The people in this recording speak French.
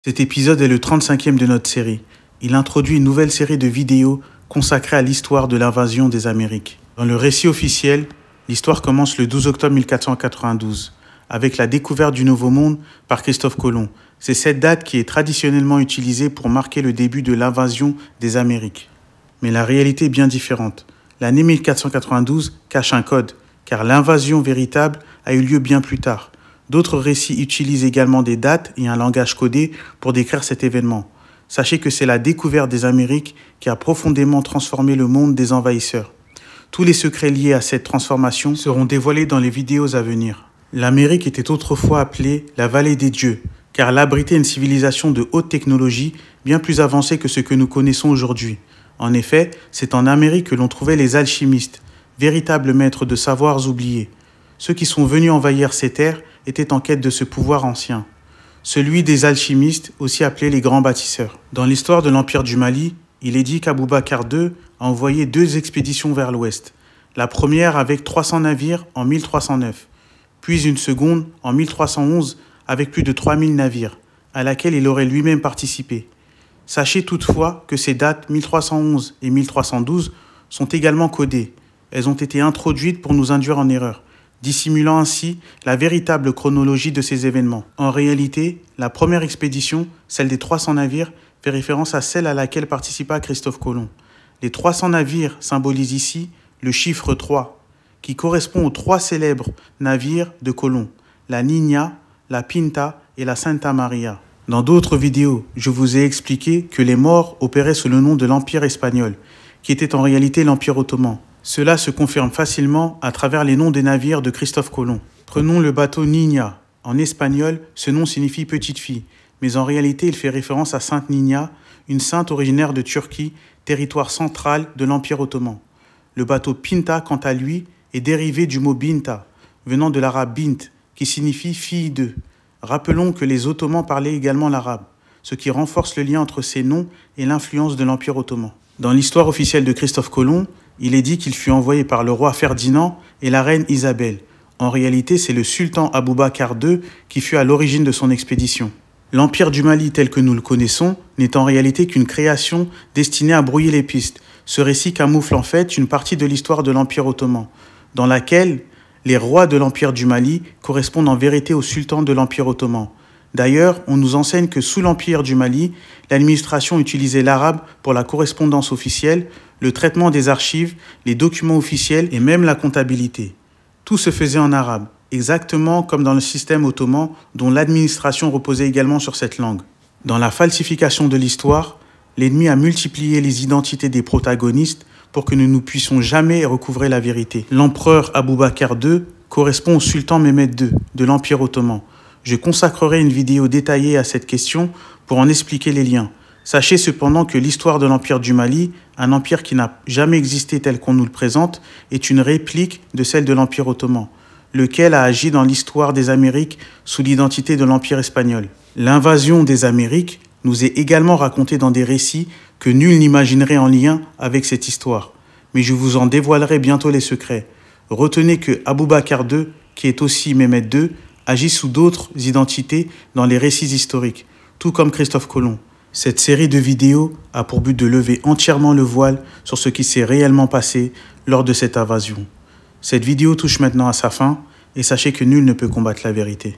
Cet épisode est le 35e de notre série. Il introduit une nouvelle série de vidéos consacrée à l'histoire de l'invasion des Amériques. Dans le récit officiel, l'histoire commence le 12 octobre 1492, avec la découverte du Nouveau Monde par Christophe Colomb. C'est cette date qui est traditionnellement utilisée pour marquer le début de l'invasion des Amériques. Mais la réalité est bien différente. L'année 1492 cache un code, car l'invasion véritable a eu lieu bien plus tard. D'autres récits utilisent également des dates et un langage codé pour décrire cet événement. Sachez que c'est la découverte des Amériques qui a profondément transformé le monde des envahisseurs. Tous les secrets liés à cette transformation seront dévoilés dans les vidéos à venir. L'Amérique était autrefois appelée la vallée des dieux, car elle abritait une civilisation de haute technologie bien plus avancée que ce que nous connaissons aujourd'hui. En effet, c'est en Amérique que l'on trouvait les alchimistes, véritables maîtres de savoirs oubliés. Ceux qui sont venus envahir ces terres étaient en quête de ce pouvoir ancien, celui des alchimistes, aussi appelés les grands bâtisseurs. Dans l'histoire de l'Empire du Mali, il est dit qu'Aboubacar II a envoyé 2 expéditions vers l'ouest. La première avec 300 navires en 1309, puis une seconde en 1311 avec plus de 3000 navires, à laquelle il aurait lui-même participé. Sachez toutefois que ces dates 1311 et 1312 sont également codées. Elles ont été introduites pour nous induire en erreur, dissimulant ainsi la véritable chronologie de ces événements. En réalité, la première expédition, celle des 300 navires, fait référence à celle à laquelle participa Christophe Colomb. Les 300 navires symbolisent ici le chiffre 3, qui correspond aux 3 célèbres navires de Colomb, la Niña, la Pinta et la Santa Maria. Dans d'autres vidéos, je vous ai expliqué que les Maures opéraient sous le nom de l'Empire espagnol, qui était en réalité l'Empire ottoman. Cela se confirme facilement à travers les noms des navires de Christophe Colomb. Prenons le bateau Niña. En espagnol, ce nom signifie petite fille, mais en réalité, il fait référence à Sainte Niña, une sainte originaire de Turquie, territoire central de l'Empire ottoman. Le bateau Pinta, quant à lui, est dérivé du mot Binta, venant de l'arabe Bint, qui signifie fille de. Rappelons que les Ottomans parlaient également l'arabe, ce qui renforce le lien entre ces noms et l'influence de l'Empire ottoman. Dans l'histoire officielle de Christophe Colomb, il est dit qu'il fut envoyé par le roi Ferdinand et la reine Isabelle. En réalité, c'est le sultan Aboubacar II qui fut à l'origine de son expédition. L'Empire du Mali tel que nous le connaissons n'est en réalité qu'une création destinée à brouiller les pistes. Ce récit camoufle en fait une partie de l'histoire de l'Empire ottoman, dans laquelle les rois de l'Empire du Mali correspondent en vérité aux sultans de l'Empire ottoman. D'ailleurs, on nous enseigne que sous l'Empire du Mali, l'administration utilisait l'arabe pour la correspondance officielle, le traitement des archives, les documents officiels et même la comptabilité. Tout se faisait en arabe, exactement comme dans le système ottoman dont l'administration reposait également sur cette langue. Dans la falsification de l'histoire, l'ennemi a multiplié les identités des protagonistes pour que nous ne puissions jamais recouvrer la vérité. L'empereur Aboubacar II correspond au sultan Mehmed II de l'Empire ottoman. Je consacrerai une vidéo détaillée à cette question pour en expliquer les liens. Sachez cependant que l'histoire de l'Empire du Mali, un empire qui n'a jamais existé tel qu'on nous le présente, est une réplique de celle de l'Empire ottoman, lequel a agi dans l'histoire des Amériques sous l'identité de l'Empire espagnol. L'invasion des Amériques nous est également racontée dans des récits que nul n'imaginerait en lien avec cette histoire. Mais je vous en dévoilerai bientôt les secrets. Retenez que Aboubacar II, qui est aussi Mehmed II, agit sous d'autres identités dans les récits historiques, tout comme Christophe Colomb. Cette série de vidéos a pour but de lever entièrement le voile sur ce qui s'est réellement passé lors de cette invasion. Cette vidéo touche maintenant à sa fin et sachez que nul ne peut combattre la vérité.